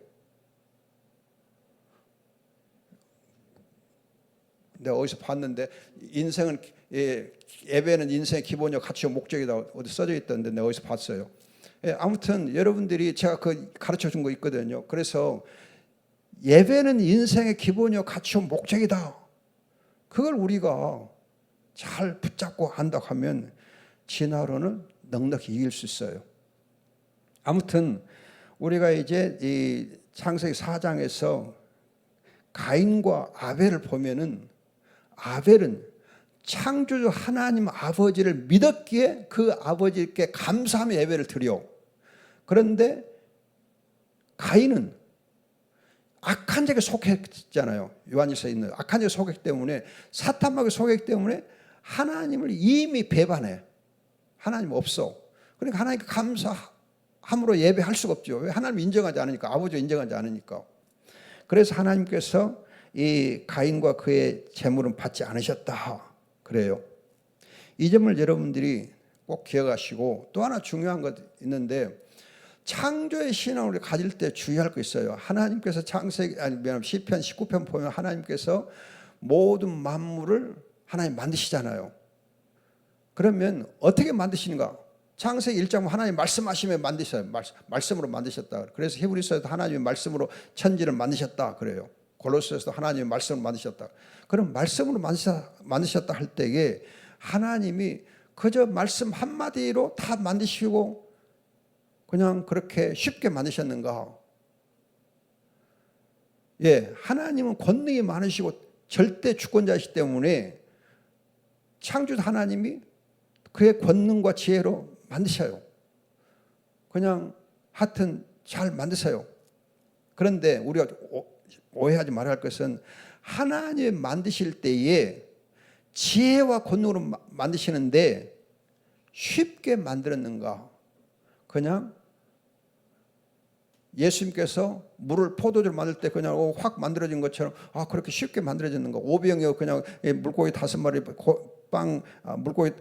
내가 어디서 봤는데 인생은 예배는 인생의 기본이요, 가치요, 목적이다 어디 써져 있던데 내가 어디서 봤어요. 아무튼 여러분들이 제가 그 가르쳐 준 거 있거든요. 그래서 예배는 인생의 기본이요, 가치요, 목적이다. 그걸 우리가 잘 붙잡고 한다고 하면 진화론을 넉넉히 이길 수 있어요. 아무튼 우리가 이제 이 창세기 4장에서 가인과 아벨을 보면은 아벨은 창조주 하나님 아버지를 믿었기에 그 아버지께 감사하며 예배를 드려. 그런데 가인은 악한 자에게 속했잖아요. 요한일서에 있는 악한 자에게 속했기 때문에, 사탄에게 속했기 때문에 하나님을 이미 배반해. 하나님 없어. 그러니까 하나님께 감사함으로 예배할 수가 없죠. 왜? 하나님 인정하지 않으니까, 아버지 인정하지 않으니까. 그래서 하나님께서 이 가인과 그의 재물은 받지 않으셨다 그래요. 이 점을 여러분들이 꼭 기억하시고, 또 하나 중요한 것 있는데 창조의 신앙을 가질 때 주의할 거 있어요. 하나님께서 시편 19편 보면 하나님께서 모든 만물을 하나님 만드시잖아요. 그러면 어떻게 만드시는가? 창세기 1장 하나님 말씀하시며 만드셔요. 말씀으로 만드셨다. 그래서 히브리서에도 하나님의 말씀으로 천지를 만드셨다 그래요. 골로새서도 하나님의 말씀을 만드셨다. 그럼 말씀으로 만드셨다 할 때에 하나님이 그저 말씀 한마디로 다 만드시고 그냥 그렇게 쉽게 만드셨는가? 예, 하나님은 권능이 많으시고 절대 주권자이시기 때문에 창조주 하나님이 그의 권능과 지혜로 만드셔요. 그냥 하여튼 잘 만드세요. 그런데 우리가 오해하지 말아야 할 것은 하나님이 만드실 때에 지혜와 권능으로 만드시는데 쉽게 만들었는가? 그냥 예수님께서 물을 포도주를 만들 때 그냥 확 만들어진 것처럼 그렇게 쉽게 만들어졌는가? 오병이어 그냥 물고기 5마리 물고기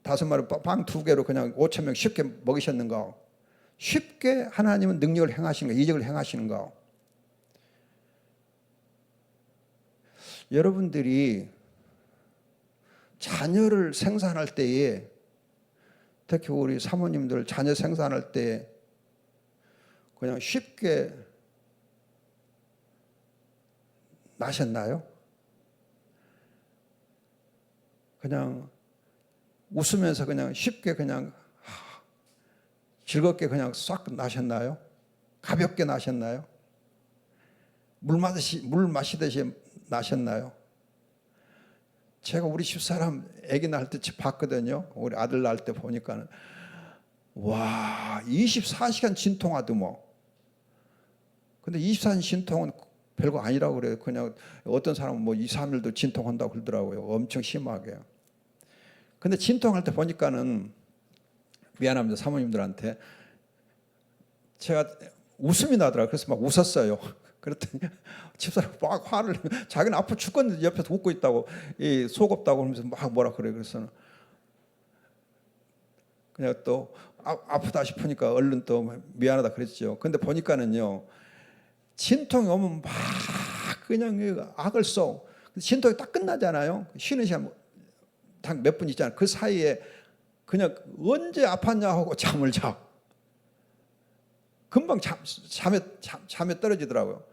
5마리 빵 2개로 그냥 5,000명 쉽게 먹이셨는가? 쉽게 하나님은 능력을 행하시는가? 이적을 행하시는가? 여러분들이 자녀를 생산할 때에, 특히 우리 사모님들 자녀 생산할 때 그냥 쉽게 나셨나요? 그냥 웃으면서 그냥 쉽게 그냥 즐겁게 그냥 싹 나셨나요? 가볍게 나셨나요? 물 마시듯이 나셨나요? 제가 우리 집사람 아기 낳을 때 봤거든요. 우리 아들 낳을 때 보니까는 와 24시간 진통하더만. 근데 24시간 진통은 별거 아니라고 그래요. 그냥 어떤 사람은 뭐 2, 3일도 진통한다고 그러더라고요. 엄청 심하게. 근데 진통할 때 보니까는 미안합니다 사모님들한테 제가 웃음이 나더라고요. 그래서 막 웃었어요. 그랬더니 집사람 막 화를 자기는 아파 죽겠는데 옆에서 웃고 있다고 속 없다고 하면서 막 뭐라 그래요. 그래서 그냥 또 아프다 싶으니까 얼른 또 미안하다 그랬죠. 근데 보니까는요 진통이 오면 막 그냥 악을 써. 신통이 딱 끝나잖아요. 쉬는 시간 딱 몇 분 있잖아요. 그 사이에 그냥 언제 아팠냐 하고 잠을 자. 금방 잠에 떨어지더라고요.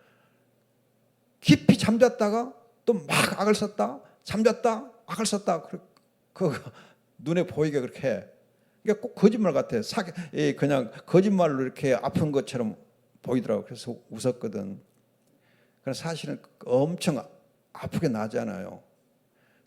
깊이 잠잤다가 또 막 악을 썼다, 잠잤다, 악을 썼다. 그 눈에 보이게 그렇게 해. 이게 꼭 거짓말 같아요. 그냥 거짓말로 이렇게 아픈 것처럼 보이더라고요. 그래서 웃었거든. 그래서 사실은 엄청 아프게 나잖아요.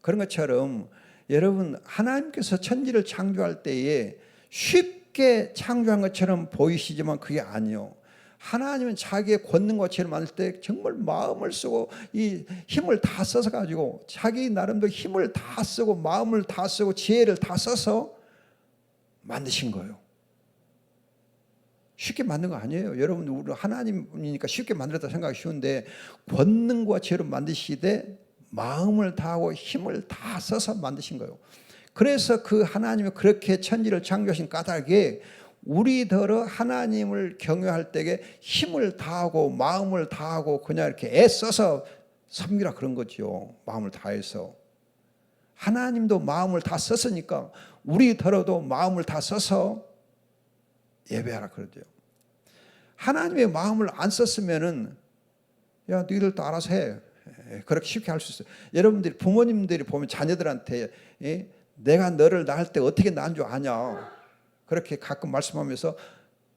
그런 것처럼 여러분, 하나님께서 천지를 창조할 때에 쉽게 창조한 것처럼 보이시지만 그게 아니에요. 하나님은 자기의 권능과 지혜를 만들 때 정말 마음을 쓰고 이 힘을 다 써서 가지고 자기 나름대로 힘을 다 쓰고 마음을 다 쓰고 지혜를 다 써서 만드신 거예요. 쉽게 만든 거 아니에요. 여러분, 우리 하나님이니까 쉽게 만들었다 생각하기 쉬운데 권능과 지혜로 만드시되 마음을 다하고 힘을 다 써서 만드신 거예요. 그래서 그 하나님이 그렇게 천지를 창조하신 까닭에 우리더러 하나님을 경외할 때에 힘을 다하고 마음을 다하고 그냥 이렇게 애써서 섬기라 그런 거죠. 마음을 다해서. 하나님도 마음을 다 썼으니까 우리더러도 마음을 다 써서 예배하라 그러죠. 하나님의 마음을 안 썼으면은 야, 너희들도 알아서 해. 그렇게 쉽게 할 수 있어요. 여러분들이 부모님들이 보면 자녀들한테 내가 너를 낳을 때 어떻게 낳은 줄 아냐. 그렇게 가끔 말씀하면서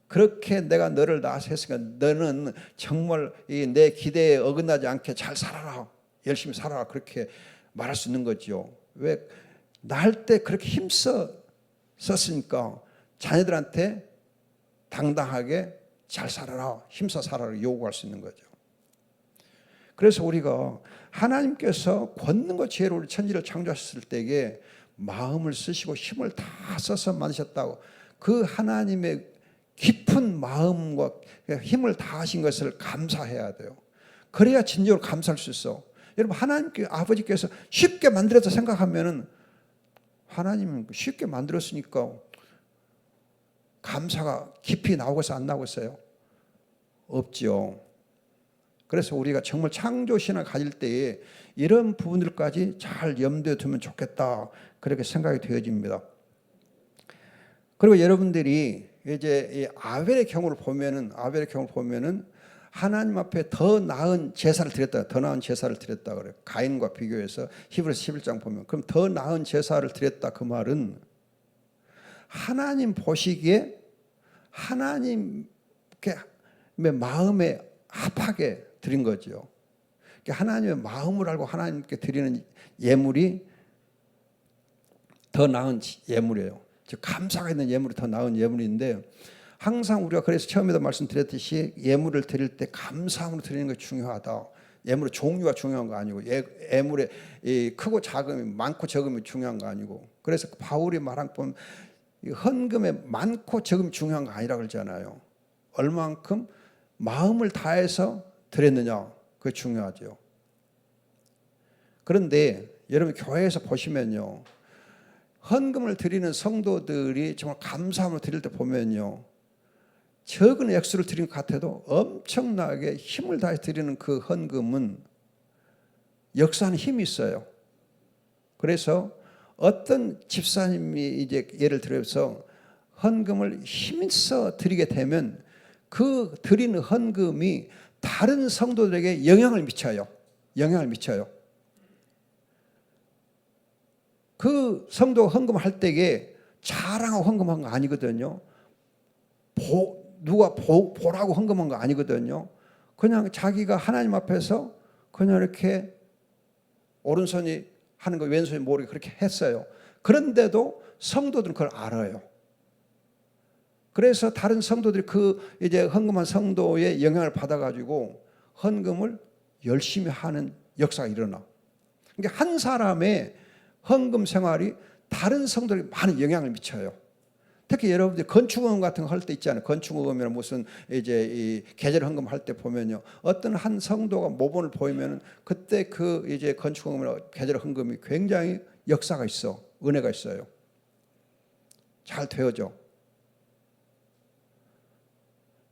그렇게 내가 너를 낳아서 했으니까 너는 정말 내 기대에 어긋나지 않게 잘 살아라. 열심히 살아라. 그렇게 말할 수 있는 거죠. 왜? 낳을 때 그렇게 힘썼으니까 자녀들한테 당당하게 잘 살아라. 힘써 살아라. 요구할 수 있는 거죠. 그래서 우리가 하나님께서 권능과 지혜로 우리 천지를 창조하셨을 때에 마음을 쓰시고 힘을 다 써서 만드셨다고 그 하나님의 깊은 마음과 힘을 다하신 것을 감사해야 돼요. 그래야 진정으로 감사할 수 있어. 여러분, 하나님께 아버지께서 쉽게 만들었다 생각하면은 하나님은 쉽게 만들었으니까 감사가 깊이 나오겠어요? 안 나오겠어요? 없죠. 그래서 우리가 정말 창조신을 가질 때에 이런 부분들까지 잘 염두에 두면 좋겠다. 그렇게 생각이 되어집니다. 그리고 여러분들이 이제 이 아벨의 경우를 보면은 하나님 앞에 더 나은 제사를 드렸다. 더 나은 제사를 드렸다 그래요. 가인과 비교해서 히브리서 11장 보면 그럼 더 나은 제사를 드렸다 그 말은 하나님 보시기에 하나님의 마음에 합하게 드린 거죠. 하나님의 마음을 알고 하나님께 드리는 예물이 더 나은 예물이에요. 즉 감사가 있는 예물이 더 나은 예물인데 항상 우리가 그래서 처음에도 말씀드렸듯이 예물을 드릴 때 감사함으로 드리는 것이 중요하다. 예물의 종류가 중요한 거 아니고 예물의 크고 작음이 많고 적음이 중요한 거 아니고 그래서 바울이 말한 건 헌금의 많고 적음이 중요한 거 아니라 그러잖아요. 얼만큼 마음을 다해서 드렸느냐 그게 중요하죠. 그런데 여러분 교회에서 보시면요. 헌금을 드리는 성도들이 정말 감사함을 드릴 때 보면요. 적은 액수를 드린 것 같아도 엄청나게 힘을 다해 드리는 그 헌금은 역사하는 힘이 있어요. 그래서 어떤 집사님이 이제 예를 들어서 헌금을 힘써 드리게 되면 그 드리는 헌금이 다른 성도들에게 영향을 미쳐요. 그 성도가 헌금할 때에 자랑하고 헌금한 거 아니거든요. 누가 보라고 헌금한 거 아니거든요. 그냥 자기가 하나님 앞에서 그냥 이렇게 오른손이 하는 거 왼손이 모르게 그렇게 했어요. 그런데도 성도들은 그걸 알아요. 그래서 다른 성도들이 그 이제 헌금한 성도의 영향을 받아가지고 헌금을 열심히 하는 역사가 일어나. 그러니까 한 사람의 헌금 생활이 다른 성도들에게 많은 영향을 미쳐요. 특히 여러분들 건축원 같은 거 할 때 있잖아요. 건축원이나 무슨 이제 이 계절 헌금 할 때 보면요. 어떤 한 성도가 모범을 보이면은 그때 그 이제 건축원이나 계절 헌금이 굉장히 역사가 있어. 은혜가 있어요. 잘 되어져.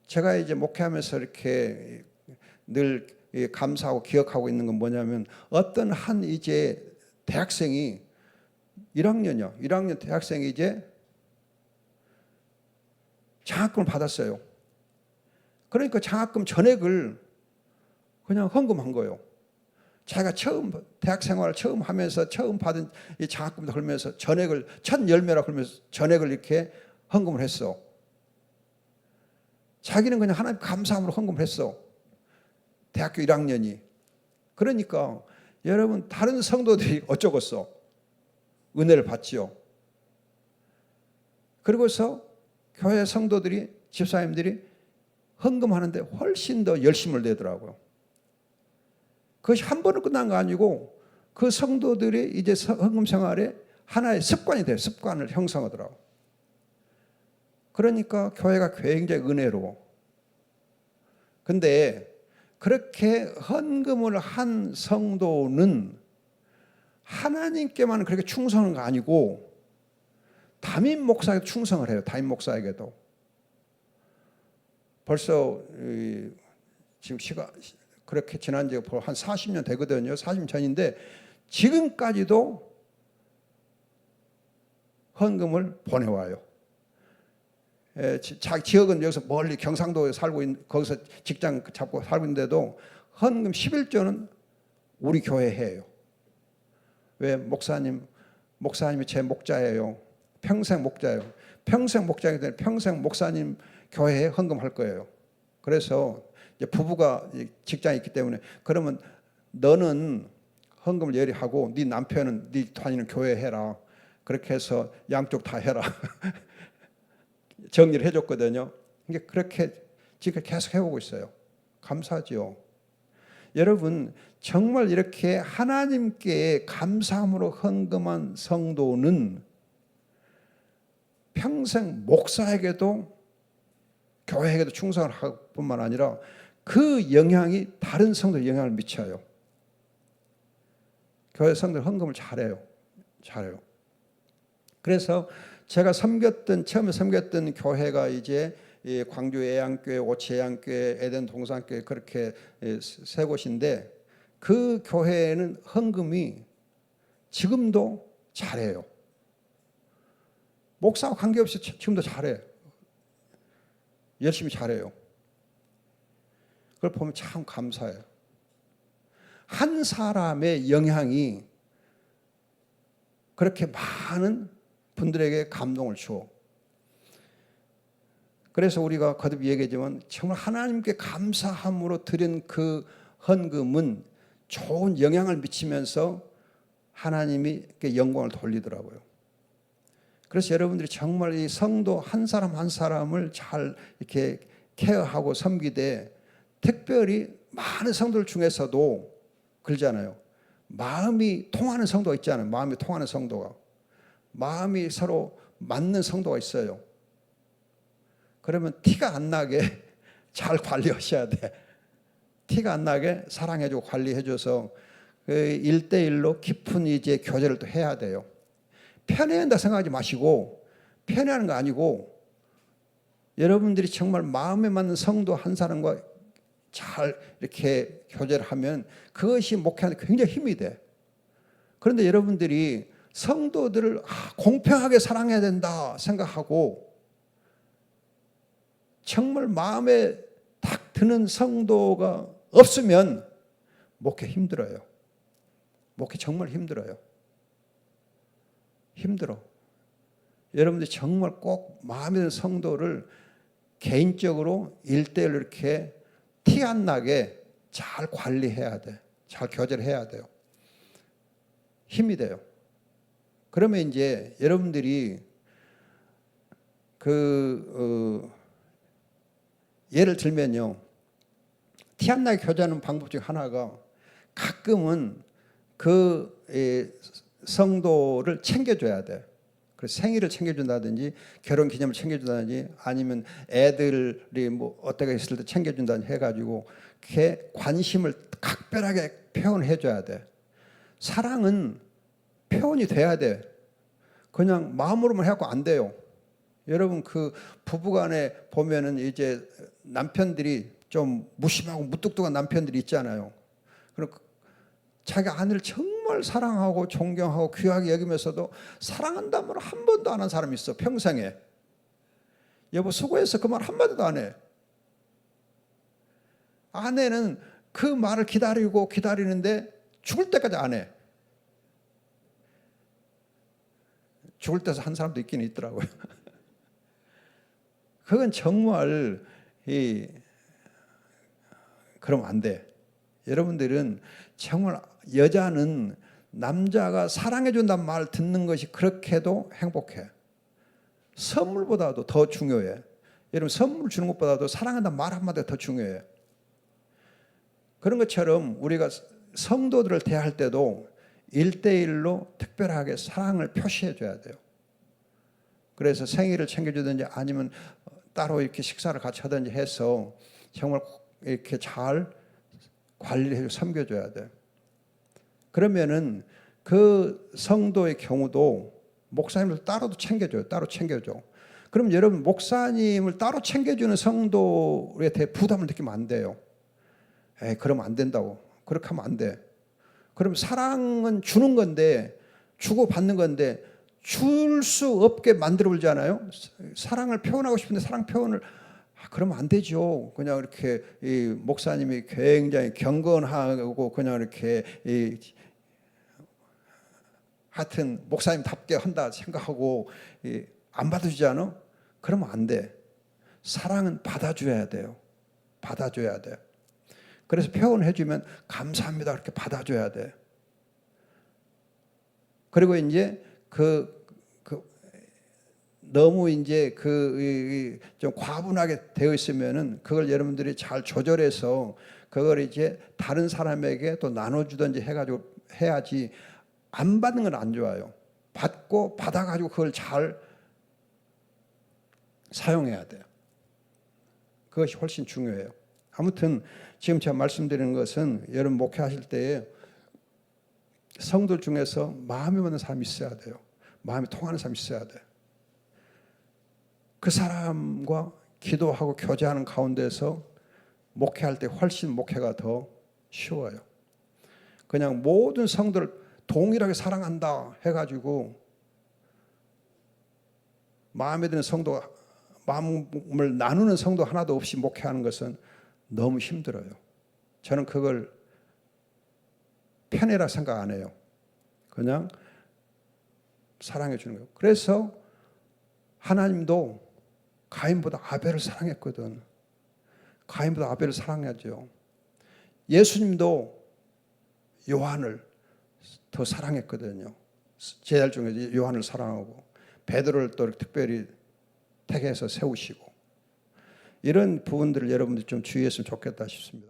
제가 이제 목회하면서 이렇게 늘 감사하고 기억하고 있는 건 뭐냐면 어떤 한 이제 대학생이 1학년 대학생이 이제 장학금을 받았어요. 그러니까 장학금 전액을 그냥 헌금한 거예요. 자기가 처음 대학 생활을 처음 하면서 처음 받은 이 장학금도 걸면서 전액을 첫 열매라 걸면서 전액을 이렇게 헌금을 했어. 자기는 그냥 하나님 감사함으로 헌금을 했어. 대학교 1학년이. 그러니까 여러분 다른 성도들이 어쩌겠어? 은혜를 받지요. 그리고서 교회 성도들이 집사님들이 헌금하는데 훨씬 더 열심을 내더라고요. 그것이 한 번은 끝난 거 아니고 그 성도들이 이제 헌금 생활에 하나의 습관이 돼요. 습관을 형성하더라고요. 그러니까 교회가 굉장히 은혜로워. 근데 그렇게 헌금을 한 성도는 하나님께만 그렇게 충성한 거 아니고 담임 목사에게 충성을 해요. 담임 목사에게도. 벌써 지금 그렇게 지난 지 한 40년 되거든요. 40년 전인데 지금까지도 헌금을 보내와요. 자기 지역은 여기서 멀리 경상도에 살고 있는 거기서 직장 잡고 살고 있는데도 헌금 11조는 우리 교회 해요. 왜? 목사님이 제 목자예요. 평생 목자예요. 평생 목자이기 때문에 평생 목사님 교회에 헌금할 거예요. 그래서 이제 부부가 직장에 있기 때문에 그러면 너는 헌금을 예리하고 네 남편은 네 다니는 교회 해라. 그렇게 해서 양쪽 다 해라. 정리를 해줬거든요. 그렇게 지금 계속 해오고 있어요. 감사하지요. 여러분 정말 이렇게 하나님께 감사함으로 헌금한 성도는 평생 목사에게도 교회에게도 충성을 할 뿐만 아니라 그 영향이 다른 성도에 영향을 미쳐요. 교회 성도들 헌금을 잘해요. 그래서 제가 처음에 섬겼던 교회가 이제 광주 예양교회, 오치 예양교회, 에덴 동산교회 그렇게 세 곳인데 그 교회는 헌금이 지금도 잘해요. 목사와 관계없이 지금도 잘해. 열심히 잘해요. 그걸 보면 참 감사해요. 한 사람의 영향이 그렇게 많은 분들에게 감동을 줘. 그래서 우리가 거듭 얘기하지만 정말 하나님께 감사함으로 드린 그 헌금은 좋은 영향을 미치면서 하나님이 영광을 돌리더라고요. 그래서 여러분들이 정말 이 성도 한 사람 한 사람을 잘 이렇게 케어하고 섬기되 특별히 많은 성도들 중에서도 그러잖아요. 마음이 통하는 성도가 있잖아요. 마음이 통하는 성도가. 마음이 서로 맞는 성도가 있어요. 그러면 티가 안 나게 잘 관리하셔야 돼. 티가 안 나게 사랑해주고 관리해줘서 1대1로 깊은 이제 교제를 또 해야 돼요. 편해야 한다 생각하지 마시고 편해하는 거 아니고 여러분들이 정말 마음에 맞는 성도 한 사람과 잘 이렇게 교제를 하면 그것이 목회하는 데 굉장히 힘이 돼. 그런데 여러분들이 성도들을 공평하게 사랑해야 된다 생각하고 정말 마음에 딱 드는 성도가 없으면 목회 힘들어요. 목회 정말 힘들어요. 힘들어. 여러분들이 정말 꼭 마음에 드는 성도를 개인적으로 1대1로 이렇게 티 안 나게 잘 관리해야 돼. 잘 교제를 해야 돼요. 힘이 돼요. 그러면 이제 여러분들이 예를 들면요. 티 안 나게 교제하는 방법 중 하나가 가끔은 그 성도를 챙겨줘야 돼. 그래서 생일을 챙겨준다든지 결혼 기념을 챙겨준다든지 아니면 애들이 뭐 어떻게 있을 때 챙겨준다든지 해가지고 그렇게 관심을 각별하게 표현해줘야 돼. 사랑은 표현이 돼야 돼. 그냥 마음으로만 해갖고 안 돼요. 여러분 그 부부간에 보면은 이제 남편들이 좀 무심하고 무뚝뚝한 남편들이 있잖아요. 그럼 자기 아내를 정말 사랑하고 존경하고 귀하게 여기면서도 사랑한다는 말을 한 번도 안 한 사람이 있어, 평생에. 여보 수고했어, 그 말 한마디도 안 해. 아내는 그 말을 기다리고 기다리는데 죽을 때까지 안 해. 죽을 때서 한 사람도 있긴 있더라고요. 그건 정말 그러면 안 돼. 여러분들은 정말 여자는 남자가 사랑해 준다는 말 듣는 것이 그렇게도 행복해. 선물보다도 더 중요해. 여러분 선물 주는 것보다도 사랑한다는 말 한마디가 더 중요해. 그런 것처럼 우리가 성도들을 대할 때도 1대1로 특별하게 사랑을 표시해 줘야 돼요. 그래서 생일을 챙겨주든지 아니면 따로 이렇게 식사를 같이 하든지 해서 정말 이렇게 잘 관리를 해서 섬겨줘야 돼. 그러면은 그 성도의 경우도 목사님을 따로도 챙겨줘요. 따로 챙겨줘. 그럼 여러분 목사님을 따로 챙겨주는 성도에 대해 부담을 느끼면 안 돼요. 그러면 안 된다고. 그렇게 하면 안 돼. 그럼 사랑은 주는 건데, 주고 받는 건데 줄 수 없게 만들어 버리잖아요. 사랑을 표현하고 싶은데 사랑 표현을 그러면 안 되죠. 그냥 이렇게 이 목사님이 굉장히 경건하고 그냥 이렇게 하여튼 목사님답게 한다 생각하고 안 받아주지 않아? 그러면 안 돼. 사랑은 받아줘야 돼요. 받아줘야 돼. 그래서 표현해주면 감사합니다 그렇게 받아줘야 돼. 그리고 이제 너무 이제 좀 과분하게 되어 있으면은 그걸 여러분들이 잘 조절해서 그걸 이제 다른 사람에게 또 나눠주든지 해가지고 해야지. 안 받는 건 안 좋아요. 받고 받아가지고 그걸 잘 사용해야 돼요. 그것이 훨씬 중요해요. 아무튼 지금 제가 말씀드리는 것은 여러분 목회하실 때에 성도들 중에서 마음이 맞는 사람이 있어야 돼요. 마음이 통하는 사람이 있어야 돼요. 그 사람과 기도하고 교제하는 가운데서 목회할 때 훨씬 목회가 더 쉬워요. 그냥 모든 성도를 동일하게 사랑한다 해가지고 마음에 드는 성도, 마음을 나누는 성도 하나도 없이 목회하는 것은 너무 힘들어요. 저는 그걸 편애라 생각 안 해요. 그냥 사랑해 주는 거예요. 그래서 하나님도 가인보다 아벨을 사랑했거든. 가인보다 아벨을 사랑하죠. 예수님도 요한을 더 사랑했거든요. 제자들 중에 요한을 사랑하고 베드로를 또 특별히 택해서 세우시고 이런 부분들을 여러분들이 좀 주의했으면 좋겠다 싶습니다.